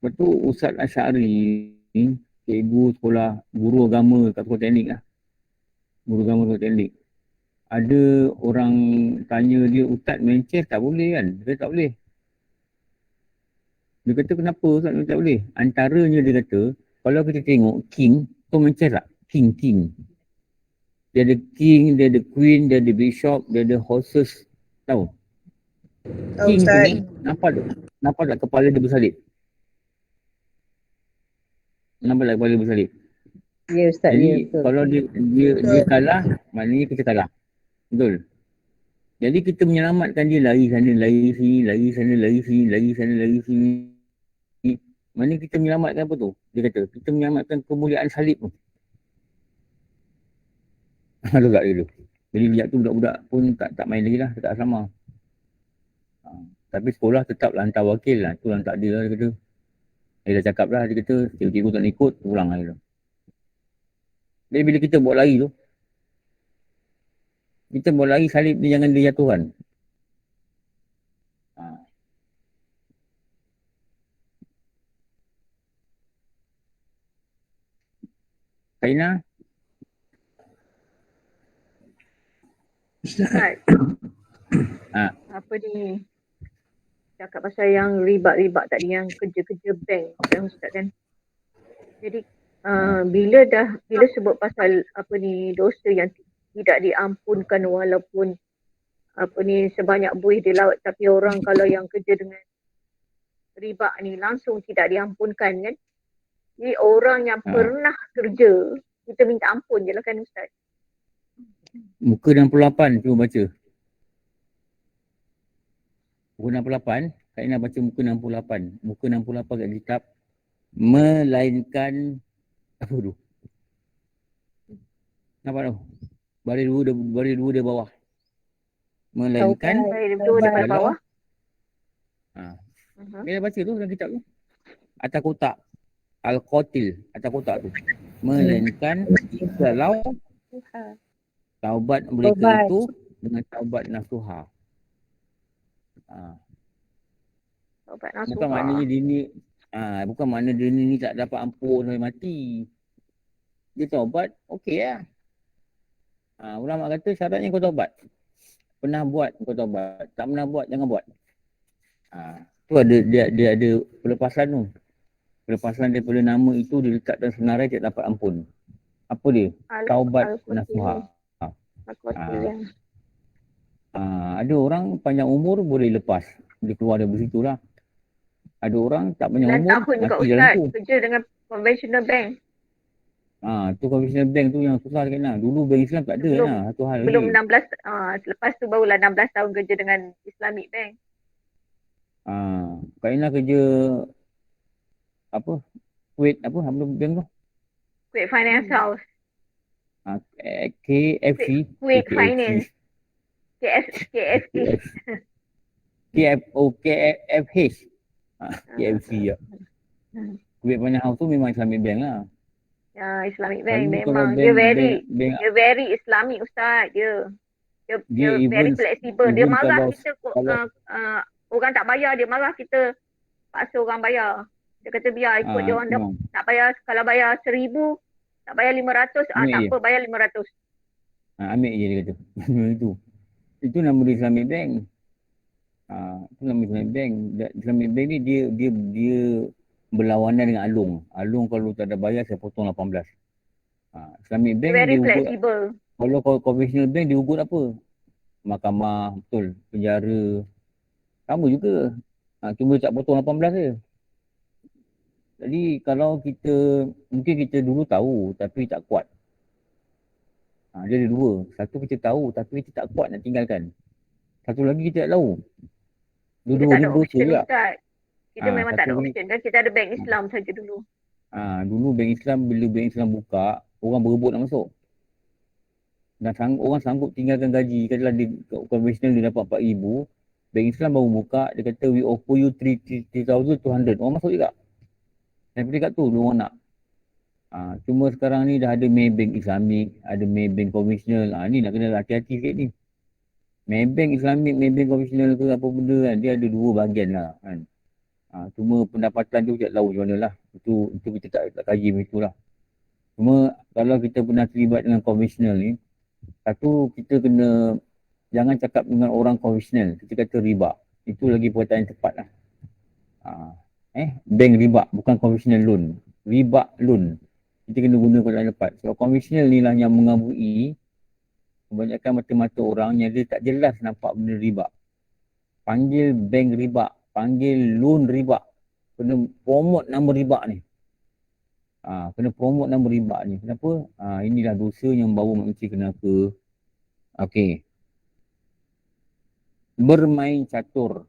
Lepas tu Ustaz Asy'ari ni, cikgu sekolah, guru agama kat sekolah teknik lah. Guru agama sekolah teknik. Ada orang tanya dia, Ustaz main chess tak boleh kan? Dia tak boleh. Dia kata kenapa Ustaz tak boleh? Antaranya dia kata, kalau kita tengok king, kau main chess tak? King. Dia ada king, dia ada queen, dia ada bishop, dia ada horses. Tahu? King tu, nampak tak kepala dia bersalib? Nampak tak kepala dia bersalib? Ya Ustaz, Jadi ya betul. kalau dia kalah, maknanya kita kalah. Betul? Jadi kita menyelamatkan dia lari sana, lari sini, lari sana, lari sini, lari sana, lari sini. Mana kita menyelamatkan apa tu? Dia kata, kita menyelamatkan kemuliaan salib tu. Ada tak dia tu? Jadi sejak tu budak-budak pun tak main lagi lah, tak sama. Tapi sekolah tetap hantar wakil lah. Tu yang tak ada lah dia kata. Dia dah cakap lah, dia kata, cikgu tak nak ikut, pulang lah dia. Jadi bila kita buat lari tu, kita buat lari salib ni jangan dia jatuhkan. Kaina? Ustaz. Apa ni? Cakap pasal yang ribat-ribat tadi, yang kerja-kerja bank kan Ustaz kan. Jadi bila sebut pasal apa ni, dosa yang tidak diampunkan walaupun apa ni sebanyak buih di laut, tapi orang kalau yang kerja dengan riba ni langsung tidak diampunkan kan. Jadi orang yang pernah kerja, kita minta ampun je lah kan Ustaz. Muka 68 cuba baca. Muka 68, Kak Ina baca muka 68. Muka 68 kat kitab. Melainkan apa tu? Nampak tu? Baris dua dia bawah. Melainkan Baris dua depan bawah. Bila baca tu dalam kitab tu. Atas kotak. Al-Qatil. Atas kotak tu. Melainkan kalau taubat mereka itu dengan taubat nasuha. Bukan maknanya dia ni bukan makna dia ni tak dapat ampun sampai mati. Dia taubat, okey lah. Ulama kata syaratnya kau taubat. Pernah buat kau taubat. Tak pernah buat, jangan buat. Tu ada dia ada pelepasan tu. Pelepasan daripada nama itu diletakkan senarai tak dapat ampun. Apa dia? Taubat nasuha. Ada orang panjang umur boleh lepas. Dia keluar dari situ lah. Ada orang tak panjang umur. 9 tahun juga Ustaz kerja dengan conventional bank. Tu conventional bank tu yang susah sikit lah. Dulu bank Islam tak ada lah. Satu hal belum lagi. 16, lepas tu barulah 16 tahun kerja dengan Islamic Bank. Kak Ina kerja apa? Kuwait apa? Apa bank tu? Quick Finance House. KFC. Quick Finance. KFC. KFH. KFC ya. Quick Finance House tu memang Islamic Bank lah. Ya, Islamic Bank Selalu kalau memang. bank, Dia very Islamic Ustaz. Dia very even flexible. Dia marah kalau kita orang tak bayar, dia marah kita paksa orang bayar. Dia kata biar ikut dia orang tak bayar, kalau bayar 1,000 tak bayar 500, tak apa bayar 500. Ambil je dia kata. Itu nama dia Islamic Bank. Itu nama Islamic Bank. Islamic Bank ni dia berlawanan dengan Along. Along kalau tak ada bayar saya potong 18. Islamic Bank Very dia flexible. Kalau conventional bank dia ugut apa? Mahkamah, betul, penjara. Sama juga. Cuma tak potong 18 je. Jadi kalau mungkin kita dulu tahu tapi tak kuat. Dia ada dua. Satu kita tahu tapi kita tak kuat nak tinggalkan. Satu lagi kita tak tahu. Kita tak ada option Ustaz. Kita memang tak ada option. Dan kita ada bank Islam saja dulu. Dulu bank Islam, bila bank Islam buka, orang berebut nak masuk. Dan orang sanggup tinggalkan gaji. Katalah dia konvensional dia dapat 4,000. Bank Islam baru buka, dia kata we offer you 3,200. Orang masuk juga. Dan kat tu orang nak. Cuma sekarang ni dah ada Maybank Islamic, ada Maybank konvensional. Ni nak kena hati-hati sikit ni. Maybank Islamic, Maybank konvensional ke apa benda kan, dia ada dua bahagian lah kan. Cuma pendapatan tu kita tak tahu macam mana lah. Itu kita tak kaji macam tu lah. Cuma kalau kita pernah terlibat dengan konvensional ni, satu, kita kena jangan cakap dengan orang konvensional. Kita kata riba. Itu lagi perkataan yang tepat lah. Bank riba, bukan konvensional loan. Riba loan. Kita kena guna perkataan yang tepat. So konvensional ni lah yang mengabui kebanyakan mata-mata orang yang dia tak jelas nampak benda riba. Panggil bank riba. Panggil loan riba. Kena promote nama riba ni. Kena promote nama riba ni. Kenapa? Inilah dosa yang bawa manusia ke neraka. Okey. Bermain catur.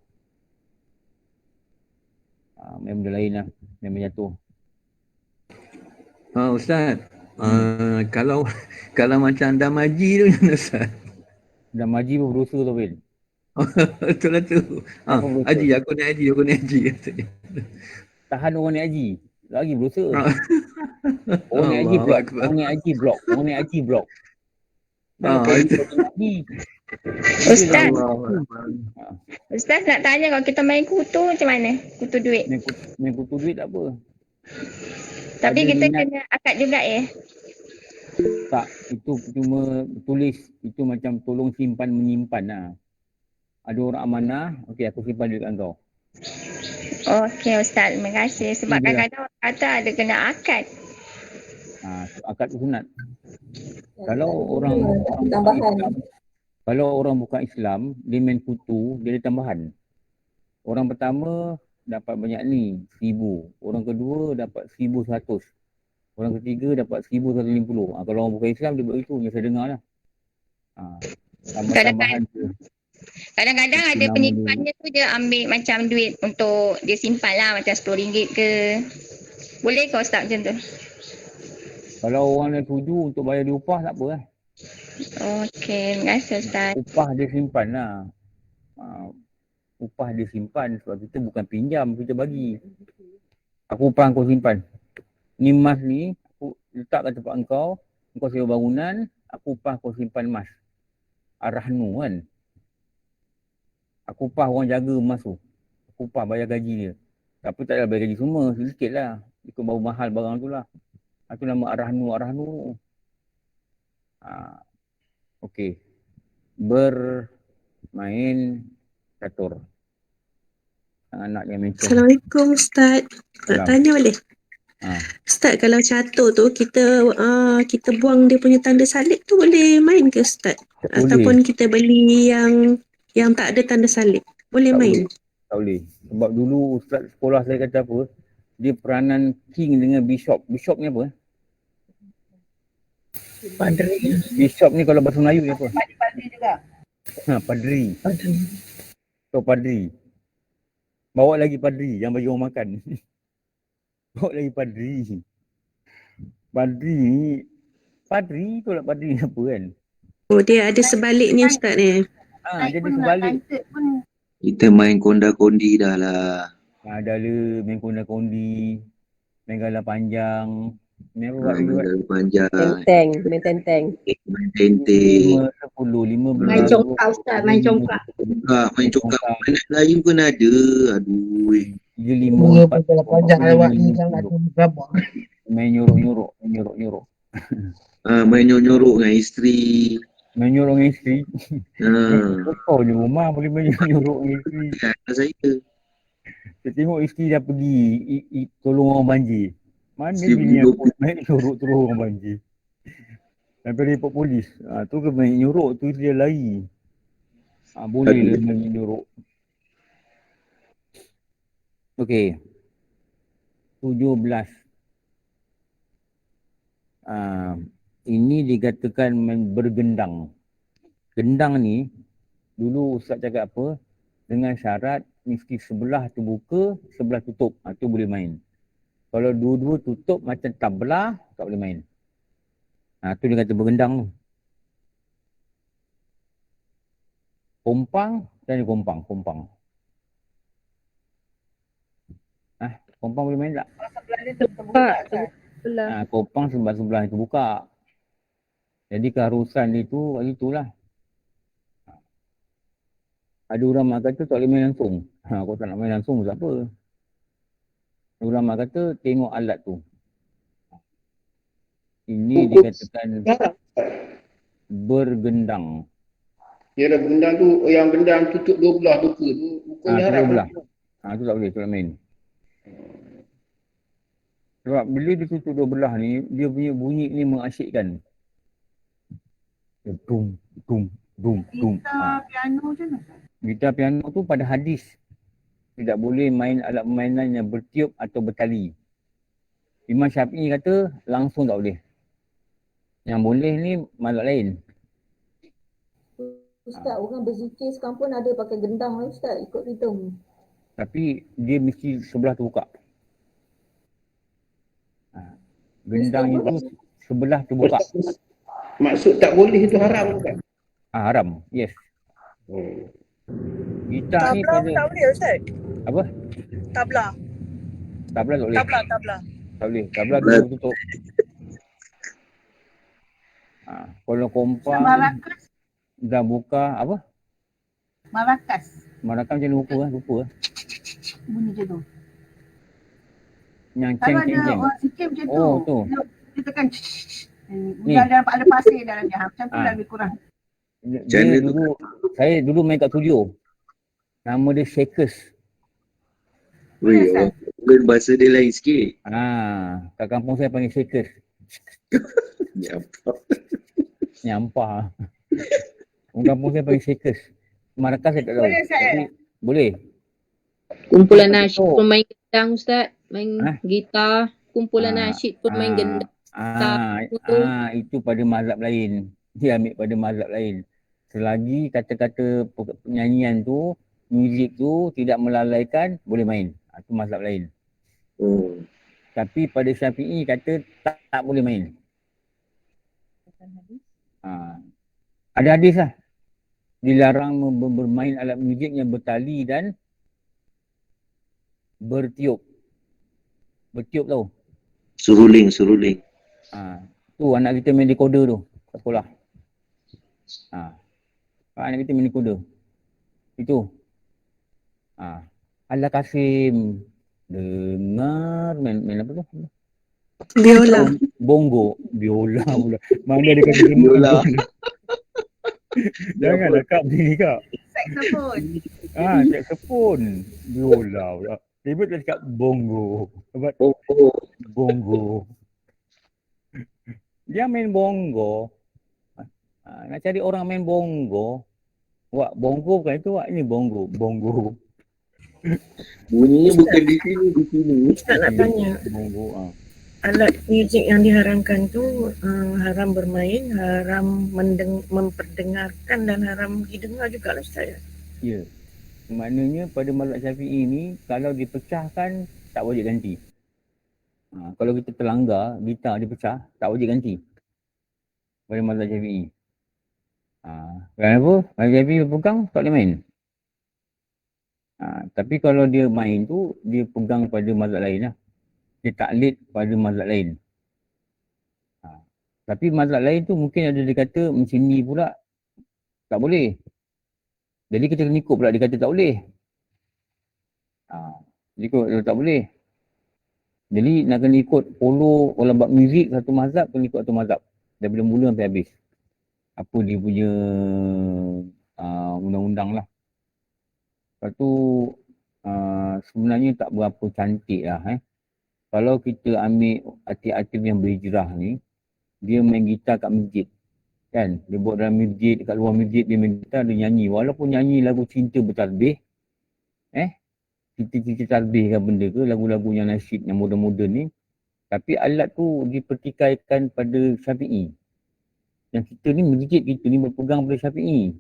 Main benda lain lah. Main jatuh. Ustaz. Kalau macam damaji tu macam mana Ustaz? Damaji pun berdosa tu Bin. Betul lah tu. Haji, aku naik haji. Tahan orang naik haji. Lagi berdosa. Orang naik haji blok. Orang naik haji blok. Ustaz nak tanya, kalau kita main kutu macam mana? Kutu duit. Main kutu duit tak apa. Tapi kita kena akad juga Tak, itu cuma tulis. Itu macam tolong simpan menyimpan lah. Ada orang amanah, okey aku simpan duit kat kau. Okey Ustaz, terima kasih. Sebab kadang-kadang orang kata ada kena akad. Akad tu sunat. Kalau orang bukan Islam, dia main kutu, dia ada tambahan. Orang pertama dapat banyak ni, 1,000. Orang kedua dapat 1,100. Orang ketiga dapat 1,150. Kalau orang bukan Islam, dia buat itu, yang saya dengar lah. Tambahan tu. Kadang-kadang ada penimpannya tu dia ambil macam duit untuk dia simpan lah, macam RM10 ke. Boleh ke Ustaz macam tu? Kalau orang yang tuju untuk bayar dia upah, tak apa lah. Okey, terima kasih Ustaz. Upah dia simpan lah. Upah dia simpan sebab kita bukan pinjam, kita bagi. Aku upah kau simpan. Ni emas ni, aku letak kat tempat engkau sewa bangunan, aku upah kau simpan emas. Arahnu kan. Aku upah orang jaga emas tu. Aku upah bayar gaji dia. Tapi tak ada bayar gaji semua, sikit lah. Ikut bau mahal barang tu lah. Itu nama Arahnu. Okey. Bermain catur. Anak yang mention. Assalamualaikum Ustaz. Nak tanya boleh? Ustaz, kalau catur tu kita buang dia punya tanda salib tu boleh main ke Ustaz? Ataupun kita beli yang tak ada tanda salib. Boleh main? Tak boleh. Sebab dulu Ustaz sekolah saya kata apa, dia peranan king dengan bishop. Bishop ni apa? Padri. Bishop ni kalau bahasa Melayu ni apa? Padri juga. Padri. So padri. Bawa lagi padri yang bagi orang makan. Bawa lagi padri. Padri tu lah Padri apa kan? Oh, dia ada sebaliknya Ustaz ni. Jadi sebalik. Kita main konda-kondi dah lah. Dah le main konda-kondi, main galah panjang, main apa Main galah panjang. Main tenteng. Main tenteng. 5, 10, 15. Main congkak Ustaz, main congkak. Main congkak. Main Melayu pun ada. Aduh. Dia 5, 4, galah panjang lewat ni sangat berabak. Main nyorok-nyorok. Main nyorok dengan isteri. Main nyorok dengan isteri. Kau di rumah boleh main nyorok dengan isteri. Saya tengok isteri dah pergi tolong orang banjir. Mana bini aku main nyorok terus orang banjir. Sampai report polis. Tu ke main nyorok tu dia lari. Boleh lah main nyorok. Okey. 17. Ini dikatakan bergendang. Gendang ni dulu Ustaz cakap apa? Dengan syarat mesti sebelah tu buka, sebelah tutup. Tu boleh main. Kalau dua-dua tutup macam tablah, tak boleh main. Tu dia kata bergendang tu. Kompang dan kompang. Kompang boleh main tak? Kompang sebelah itu buka. Jadi keharusan itu itulah. Ada ulama kata tak boleh main langsung. Kau tak nak main langsung tak apa. Ulama kata tengok alat tu. Ini dikatakan bergendang. Dia ada gendang tu, yang gendang tutup dua belah buka tu, bukannya haram. Tu tak boleh, tu nak main. Sebab bila dia tutup dua belah ni, dia punya bunyi ni mengasyikkan. Dum. Gitar piano macam mana? Gitar piano tu pada hadis tidak boleh main alat permainan yang bertiup atau bertali. Imam Syafi'i kata langsung tak boleh. Yang boleh ni mazhab lain. Ustaz, orang berzikir sekarang pun ada pakai gendang lah Ustaz, ikut ritm. Tapi dia mesti sebelah terbuka. Gendang itu sebelah terbuka. Maksud tak boleh itu haram kan? Haram, yes. Gitar ni pada... tak boleh Ustaz? Apa? Tabla tak boleh. Tabla. Tak boleh. Tabla kena tutup. Kalau kompang dah buka apa? Marakas macam mana lupa. Bunyi macam tu. Yang Kalau ceng. ada orang sikit macam tu. Tu. Dia tekan ada pasir dalam dia. Macam tu lah lebih kurang. Saya dulu main kat studio. Nama dia Shakers. Weh, orang bahasa dia lain sikit. Kat kampung saya panggil Shakers. Nyampah. Orang kampung saya panggil Shakers. Marakas saya tak tahu. Boleh. Kumpulan nasyid pun main gendang Ustaz. Main gitar. Kumpulan nasyid pun main gendang. Itu pada mazhab lain. Dia ambil pada mazhab lain. Selagi kata-kata penyanyian tu, muzik tu tidak melalaikan, boleh main. Itu mazhab lain. Tapi pada Syafi'i kata tak boleh main. Ada hadis lah. Dilarang bermain alat muzik yang bertali dan bertiup. Bertiup tau. Suruling. Tu anak kita main decoder tu kat sekolah. Anak kita main decoder. Itu. Ala Kasim. Dengar main apa tu? Biola. Bongo. Biola pula. Mana dia kata biola. Janganlah kak begini kak. Saxophone. Saxophone. Biola pula. Tiba dia cakap bongo. Bongo. Dia main bongo. Nak cari orang main bongo. Wak bongo bukan itu, wak ini bongo. Bunyinya bukan di sini. Ustaz nak tanya. Bongo. Alat muzik yang diharamkan tu haram bermain, haram memperdengarkan dan haram didengar juga lah Ustaz. Ya. Maknanya pada mazhab Syafi'i ni kalau dipecahkan tak wajib ganti. Kalau kita terlanggar, gitar dia pecah, tak wajib ganti. Pada mazhab Syafi'i. Kenapa? Mazhab Syafi'i berpegang, tak boleh main. Tapi kalau dia main tu, dia pegang pada mazhab lain lah. Dia taklid pada mazhab lain. Tapi mazhab lain tu mungkin ada dia kata macam ni pula tak boleh. Jadi kita kena ikut pula dia kata tak boleh. Ikut tak boleh. Jadi nak kena ikut follow kalau bab muzik satu mazhab, kena ikut satu mazhab. Daripada mula sampai habis. Apa dia punya undang-undang lah. Lepas tu sebenarnya tak berapa cantik lah. Kalau kita ambil artis-artis yang berhijrah ni, dia main gitar kat masjid. Kan? Dia buat dalam masjid, kat luar masjid dia main gitar, dia nyanyi. Walaupun nyanyi lagu cinta bertasbih, cinta-cinta tasbih kan benda ke, lagu-lagu yang nasyid yang moden-moden ni, tapi alat tu dipertikaikan pada Syafi'i. Yang kita ni, masjid kita ni berpegang pada Syafi'i.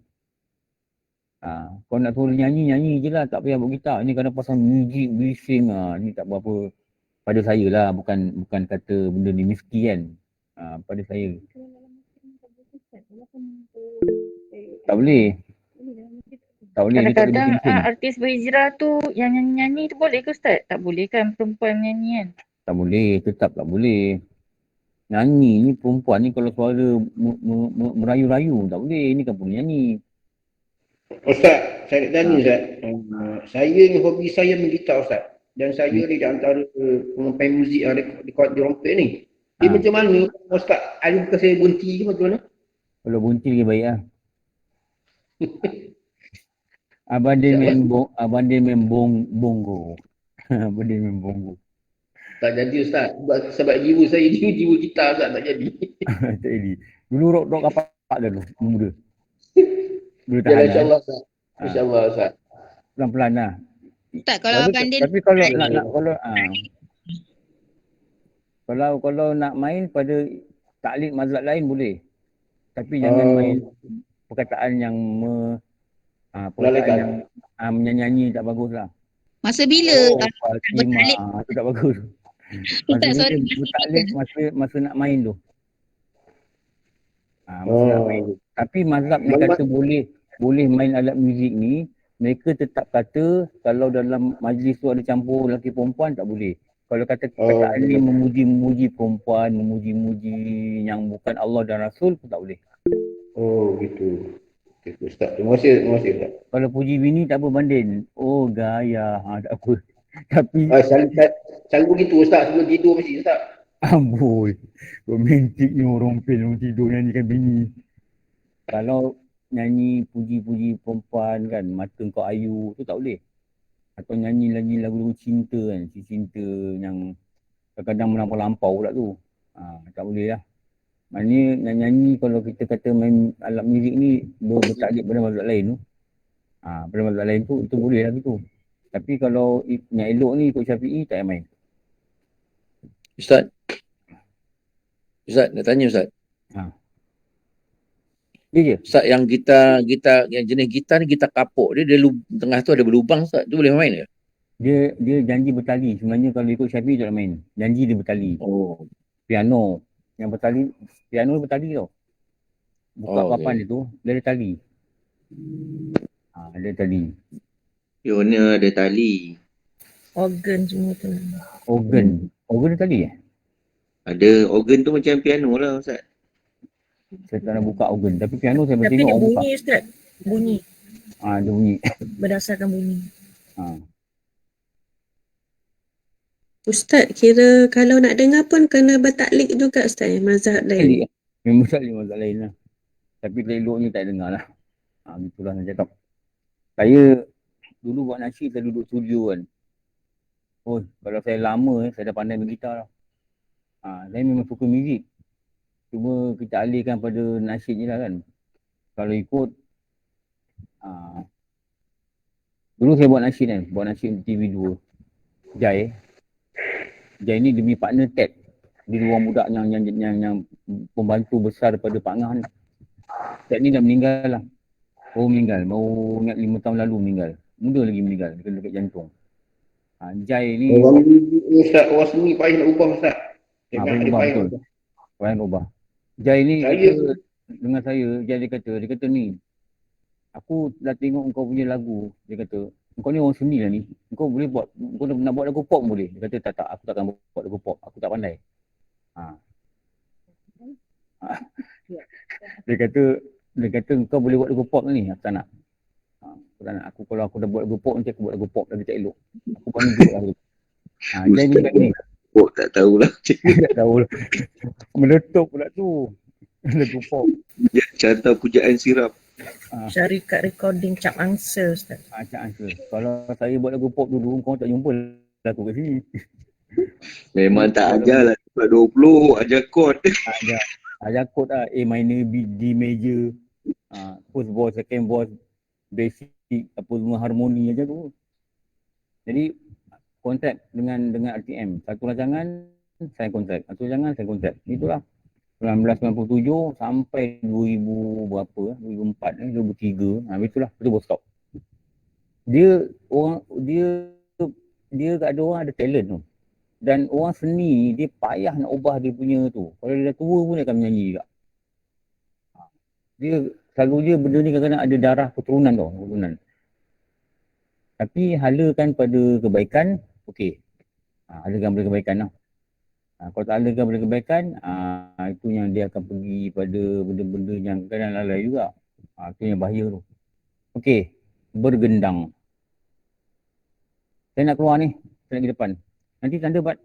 Kalau nak suruh nyanyi, nyanyi je lah, tak payah buat gitar. Ni kadang pasal muzik, bising ni tak berapa pada saya lah, bukan kata benda ni mesti kan. Pada saya. Tak boleh. Tak boleh. Kadang-kadang artis berhijrah tu yang nyanyi-nyanyi tu boleh ke Ustaz? Tak boleh kan perempuan nyanyi kan? Tak boleh, tetap tak boleh. Nyanyi ni perempuan ni kalau suara merayu-rayu tak boleh. Ni kan pun nyanyi. Ustaz, saya nak tanya Ustaz. Saya ni hobi saya menggitar Ustaz. Dan saya ni di antara pemain muzik yang di Rompet ni. Dia macam mana Ustaz? Adakah saya berhenti ke macam mana? Kalau berhenti lagi baik lah. Abang dia main bongo. Abang dia main bongo. Tak jadi Ustaz. Sebab jiwa saya jiwa gitar Ustaz, tak jadi. Tak jadi. Dulu rock kapak dah dulu, muda. Boleh tahan lah. InsyaAllah Ustaz. InsyaAllah Ustaz. Pelan-pelan lah. Tak, kalau abang dia tapi kalau kalau nak main pada taklid mazhab lain boleh. Tapi jangan main perkataan yang perkataan yang menyanyi tak bagus lah. Masa bila bertaklid? Itu tak bagus. Masa nak main tu. Nak main. Tapi mazhab yang kata boleh main alat muzik ni, mereka tetap kata kalau dalam majlis tu ada campur lelaki perempuan tak boleh. Kalau kata perkataan ni memuji-muji perempuan, memuji-muji yang bukan Allah dan Rasul pun tak boleh. Oh gitu. Okay, Ustaz. Terima kasih Ustaz. Kalau puji bini tak apa banding. Oh gaya. Tak apa. Tapi selalu begitu Ustaz sebelum tidur mesti Ustaz. Amboi. Romantiknya orang tidur nyanyikan bini. Kalau nyanyi puji-puji perempuan kan, mata kau ayu tu tak boleh. Atau nyanyi lagu-lagu cinta kan, cinta yang kadang-kadang melampau-lampau pula tu. Tak boleh lah. Maknanya nyanyi kalau kita kata main alat muzik ni bertaklid pada mazhab lain tu. Pada mazhab lain tu, itu boleh lah gitu. Tapi kalau yang elok ni ikut Syafi'i tak payah main. Ustaz, nak tanya Ustaz. Ya. Ustaz, yang gitar yang jenis gitar ni gitar kapuk dia tengah tu ada berlubang Ustaz, tu boleh main ke? Dia janji bertali. Sebenarnya kalau ikut Syafi'i tak boleh main. Janji dia bertali. Piano yang bertali, piano bertali tau. Buka papan dia tu, dia ada tali. Ada tali. Piano ada tali. Organ semua tu. Organ ada tali Ada organ tu macam piano lah Ustaz. Saya tak nak buka organ. Tapi piano saya tengok orang buka. Bunyi Ustaz. Bunyi. Dia bunyi. Berdasarkan bunyi. Ustaz, kira kalau nak dengar pun kena bertaklid juga Ustaz, mazhab lain. Memang mazhab lain lah. Tapi eloknya tak dengar lah. Begitulah saya cakap. Saya dulu buat nasyid, saya duduk studio kan. Kalau saya lama, saya dah pandai bergitar lah. Saya memang suka muzik. Cuma kita alihkan pada nasyid je lah kan. Kalau ikut, dulu saya buat nasyid kan. Buat nasyid TV2. Jai ni demi partner Ted. Dia orang budak yang pembantu besar daripada Pak Ngah ni. Ted ni dah meninggal lah. Meninggal. Baru ingat 5 tahun lalu meninggal. Muda lagi meninggal. Dia kena dekat jantung. Jai ni Orang ni Ustaz, orang seni payah nak ubah Ustaz. payah Dia ubah, payah betul. ubah. Payah ubah. Jai ni Saya kata, dengan saya, Jai dia kata ni, aku dah tengok kau punya lagu, dia kata, kau ni orang seni lah ni, kau boleh buat, kau nak buat lagu pop boleh. Dia kata, tak, aku takkan buat lagu pop, aku tak pandai. Dia kata kau boleh buat lagu pop ni, aku tak nak. Aku tak nak. Kalau aku dah buat lagu pop nanti aku buat lagu pop lagi tak elok. Aku paling buruk lah. Jai ni cakap ni. Oh, tak tahulah. Tak tahulah. Meletup pula tu. Lagu pop. Carta pujaan sirap. Syarikat recording Cap Angsa, Ustaz. Cap Angsa. Kalau saya buat lagu pop dulu, kau tak jumpa lah aku kat sini. Memang tak ajar lah. 20, ajar chord. Ajar chord lah. A minor, B, D major. First voice, second voice, basic, apa semua harmoni aja tu. Jadi, konsep dengan RTM. Satu rancangan, saya konsep. Satu rancangan, saya konsep. Itulah. 1997 sampai 2000 berapa, 2004, 2003. Itulah, itu baru stop. Dia ada orang ada talent tu. Dan orang seni dia payah nak ubah dia punya tu. Kalau dia dah tua pun dia akan menyanyi juga. Selalu dia benda ni kadang-kadang ada darah keturunan tau. Tapi halakan pada kebaikan, okey. Halakan pada kebaikan lah. Kalau tak halakan pada kebaikan, itu yang dia akan pergi pada benda-benda yang kadang lalai juga. Itu yang bahaya tu. Okey, bergendang. Saya nak keluar ni, saya nak pergi depan. Nanti tanda buat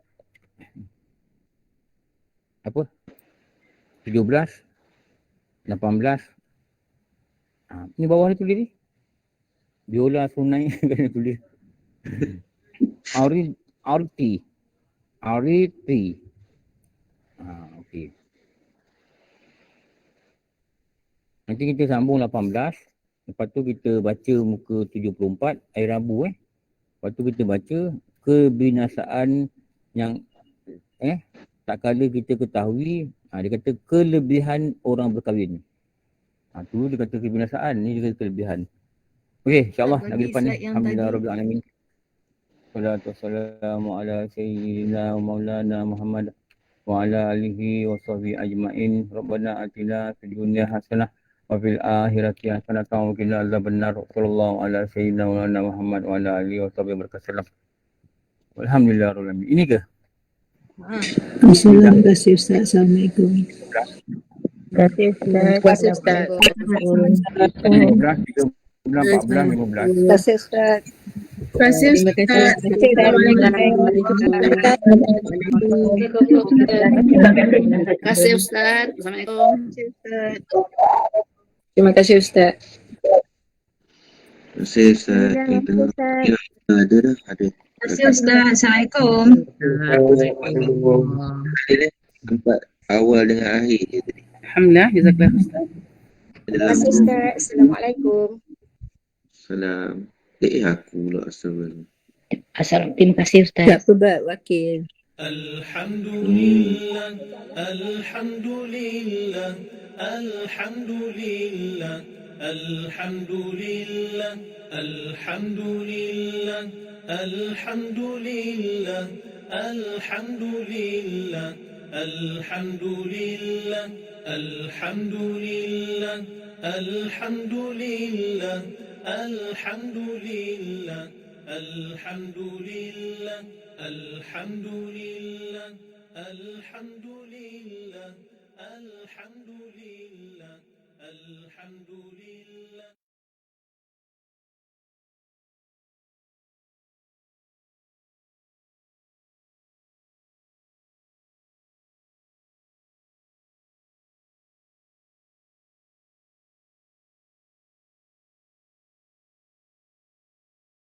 apa? 17, 18. Ni bawah ni tulis ni. Biola Sunai kena tulis. Arti. Okey. Nanti kita sambung 18. Lepas tu kita baca muka 74 hari Rabu Lepas tu kita baca kebinasaan yang tak kala kita ketahui. Dia kata kelebihan orang berkahwin. Tu dia kata kebinasaan, ni dia kata kelebihan. Okey, insya-Allah nak pergi depan ni. Alhamdulillah rabbil alamin. Wassalamu ala sayyidina maulana Muhammad wa ala alihi wa sahbihi ajmain. Rabbana atina fid dunya hasanah wa fil akhirati hasanah wa qina adzabannar. Sallallahu ala sayyidina maulana Muhammad wa ala alihi wa sahbihi wasallam. Alhamdulillah rabbil alamin. Ini ke? Terima kasih Ustaz. Assalamualaikum. Terima kasih Ustaz. Terima kasih Ustaz. 14, 15. Terima kasih Ustaz. Terima kasih Ustaz. Terima kasih Ustaz. Assalamualaikum. Terima kasih Ustaz. Terima kasih Ustaz. Ada dah, ada. Terima kasih Ustaz. Assalamualaikum. Tempat awal dengan akhir je tadi. Alhamdulillah, jazakallah Ustaz. Terima kasih Ustaz. Assalamualaikum. Salam. Aku pula astagfirullah. Terima kasih Ustaz. Tak apa, wakil. Alhamdulillah, Alhamdulillah, Alhamdulillah, Alhamdulillah, Alhamdulillah, Alhamdulillah, Alhamdulillah, Alhamdulillah, Alhamdulillah, Alhamdulillah, Alhamdulillah, Alhamdulillah, Alhamdulillah, Alhamdulillah, Alhamdulillah, Alhamdulillah.